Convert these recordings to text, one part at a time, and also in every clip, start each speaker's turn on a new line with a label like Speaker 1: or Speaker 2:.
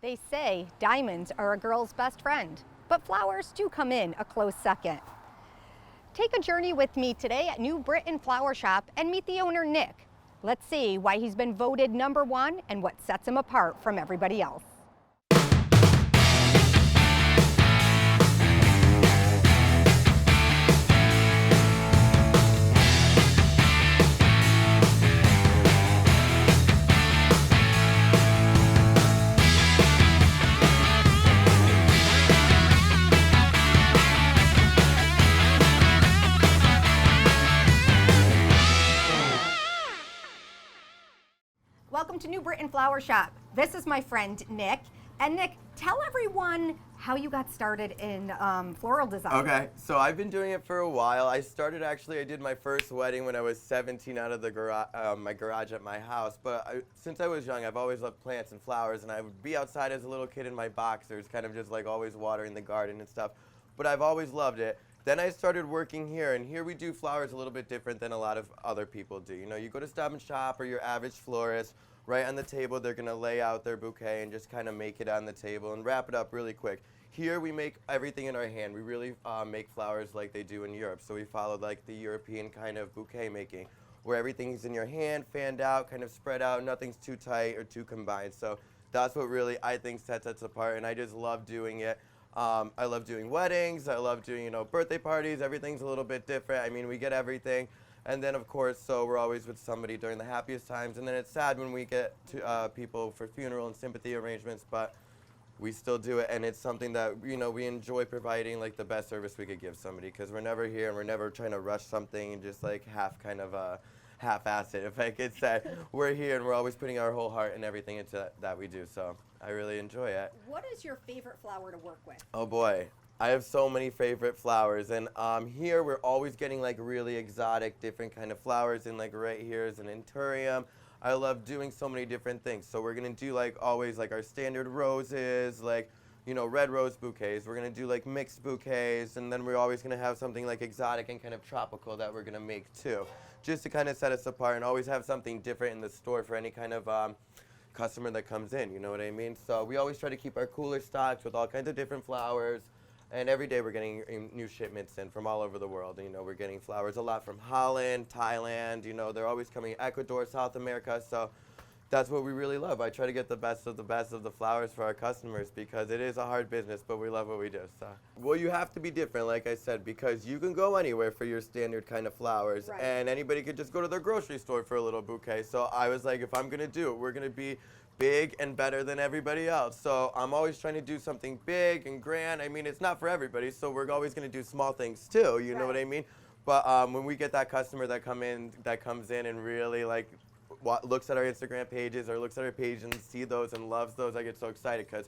Speaker 1: They say diamonds are a girl's best friend, but flowers do come in a close second. Take a journey with me today at New Britain Flower Shop and meet the owner, Nick. Let's see why he's been voted #1 and what sets him apart from everybody else. Welcome to New Britain Flower Shop. This is my friend Nick. And Nick, tell everyone how you got started in floral design.
Speaker 2: Okay, so I've been doing it for a while. I did my first wedding when I was 17 out of the my garage at my house. But since I was young, I've always loved plants and flowers, and I would be outside as a little kid in my boxers, kind of just like always watering the garden and stuff. But I've always loved it. Then I started working here, and here we do flowers a little bit different than a lot of other people do. You know, you go to Stop and Shop or your average florist, right on the table, they're gonna lay out their bouquet and just kind of make it on the table and wrap it up really quick. Here we make everything in our hand. We really make flowers like they do in Europe. So we follow like the European kind of bouquet making, where everything's in your hand, fanned out, kind of spread out, nothing's too tight or too combined. So that's what really I think sets us apart, and I just love doing it. I love doing weddings, I love doing, birthday parties. Everything's a little bit different. I mean, we get everything. And then, of course, so we're always with somebody during the happiest times. And then it's sad when we get to people for funeral and sympathy arrangements, but we still do it. And it's something that, we enjoy providing like the best service we could give somebody, because we're never here and we're never trying to rush something and just like half-ass it, if I could say. We're here and we're always putting our whole heart and everything into that we do. So I really enjoy it.
Speaker 1: What is your favorite flower to work with?
Speaker 2: Oh boy. I have so many favorite flowers, and here we're always getting like really exotic, different kind of flowers, and like right here is an anthurium. I love doing so many different things. So we're gonna do like always like our standard roses, like red rose bouquets. We're gonna do like mixed bouquets, and then we're always gonna have something like exotic and kind of tropical that we're gonna make too, just to kind of set us apart and always have something different in the store for any kind of customer that comes in. You know what I mean? So we always try to keep our cooler stocks with all kinds of different flowers. And every day we're getting new shipments in from all over the world. We're getting flowers a lot from Holland, Thailand. They're always coming, Ecuador, South America. So that's what we really love. I try to get the best of the flowers for our customers, because it is a hard business, but we love what we do. So, well, you have to be different, like I said, because you can go anywhere for your standard kind of flowers,
Speaker 1: right.
Speaker 2: And anybody could just go to their grocery store for a little bouquet. So I was like, if I'm gonna do it, we're gonna be big and better than everybody else. So I'm always trying to do something big and grand. I mean, it's not for everybody, so we're always going to do small things too, you know what I mean? But when we get that customer that comes in and really like looks at our Instagram pages or looks at our page and see those and loves those, I get so excited, because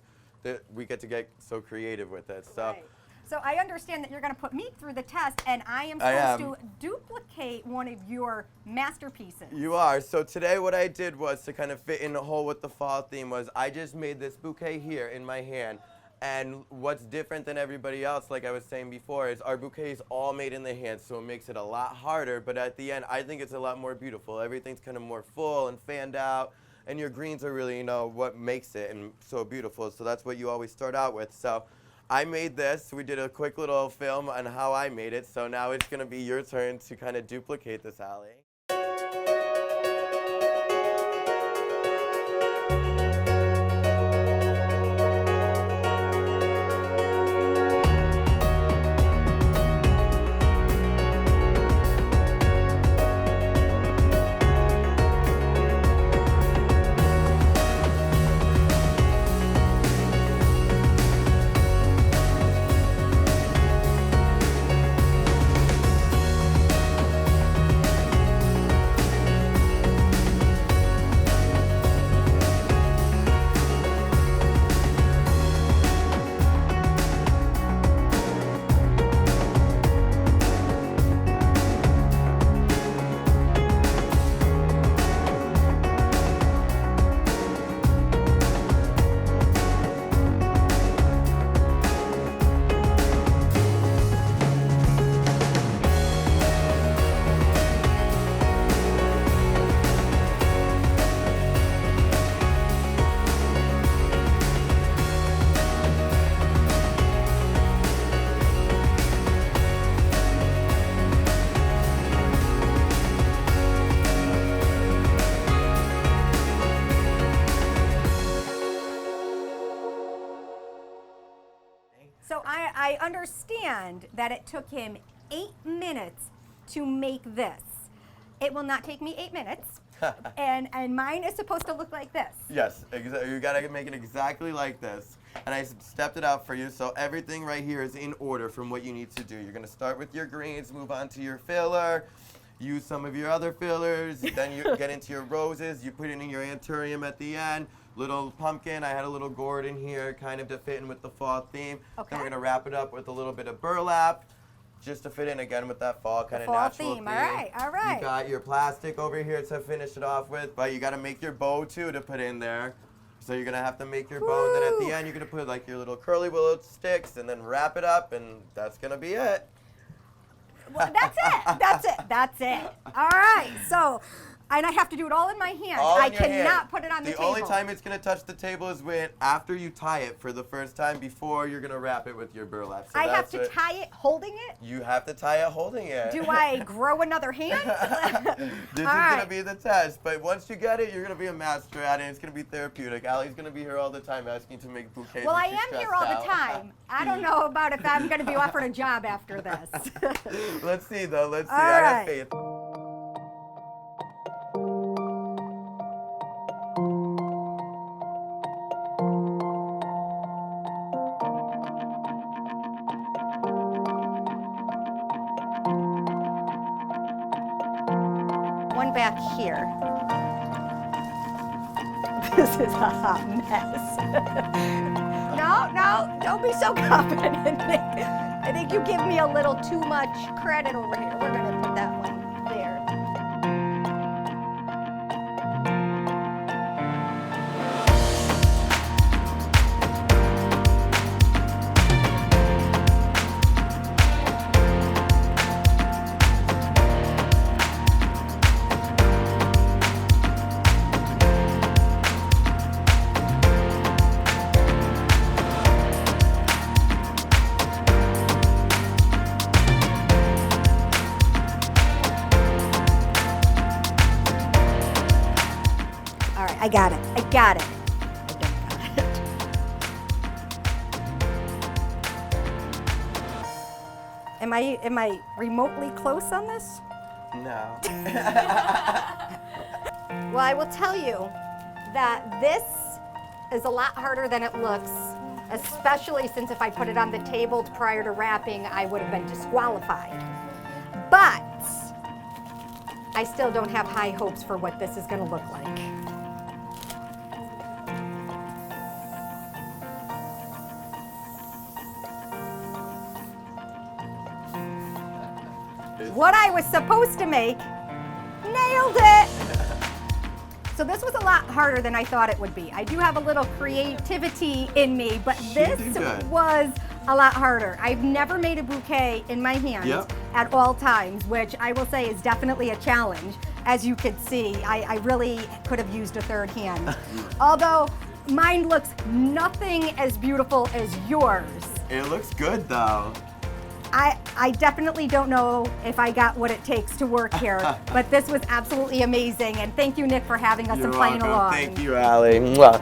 Speaker 2: we get to get so creative with it. So.
Speaker 1: Right. So I understand that you're going to put me through the test, and I am supposed to duplicate one of your masterpieces.
Speaker 2: You are. So today what I did was, to kind of fit in the hole with the fall theme, was I just made this bouquet here in my hand. And what's different than everybody else, like I was saying before, is our bouquet is all made in the hand, so it makes it a lot harder. But at the end, I think it's a lot more beautiful. Everything's kind of more full and fanned out. And your greens are really, what makes it and so beautiful. So that's what you always start out with. So I made this. We did a quick little film on how I made it. So now it's going to be your turn to kind of duplicate this, Allie.
Speaker 1: I understand that it took him 8 minutes to make this. It will not take me 8 minutes. and mine is supposed to look like this.
Speaker 2: Yes, you gotta make it exactly like this. And I stepped it out for you, so everything right here is in order from what you need to do. You're gonna start with your greens, move on to your filler, use some of your other fillers, then you get into your roses, you put it in your anthurium at the end, little pumpkin, I had a little gourd in here kind of to fit in with the fall theme.
Speaker 1: Okay.
Speaker 2: Then we're gonna wrap it up with a little bit of burlap, just to fit in again with that fall kind of natural theme.
Speaker 1: All right, all right.
Speaker 2: You got your plastic over here to finish it off with, but you gotta make your bow too to put in there. So you're gonna have to make your bow, and then at the end you're gonna put like your little curly willow sticks, and then wrap it up, and that's gonna be it.
Speaker 1: Well, that's it. That's it. That's it. All right. So, and I have to do it all in my hand. I cannot put it on the table.
Speaker 2: The only time it's gonna touch the table is when after you tie it for the first time before you're gonna wrap it with your burlap. So
Speaker 1: I have to tie it holding it?
Speaker 2: You have to tie it holding it.
Speaker 1: Do I grow another hand?
Speaker 2: This is gonna be the test, but once you get it, you're gonna be a master at it. It's gonna be therapeutic. Ally's gonna be here all the time asking to make bouquets.
Speaker 1: Well, I am here all the time. I don't know about if I'm gonna be offered a job after this.
Speaker 2: Let's see though. Let's see.
Speaker 1: All
Speaker 2: I
Speaker 1: right.
Speaker 2: have faith.
Speaker 1: One back here. This is a hot mess. No, don't be so confident, Nick. I think you give me a little too much credit over here. We're gonna put that one there. I got it. I got it. I don't got it. Am I remotely close on this?
Speaker 2: No.
Speaker 1: Well, I will tell you that this is a lot harder than it looks, especially since if I put it on the table prior to wrapping, I would have been disqualified. But I still don't have high hopes for what this is going to look like. What I was supposed to make, nailed it! So this was a lot harder than I thought it would be. I do have a little creativity in me, but this was a lot harder. I've never made a bouquet in my hand at all times, which I will say is definitely a challenge. As you could see, I really could have used a third hand. Although mine looks nothing as beautiful as yours.
Speaker 2: It looks good though.
Speaker 1: I definitely don't know if I got what it takes to work here, but this was absolutely amazing, and thank you, Nick, for having us and playing along.
Speaker 2: Thank you, Ally. Mwah.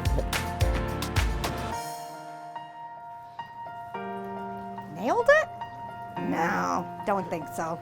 Speaker 1: Nailed it? No, don't think so.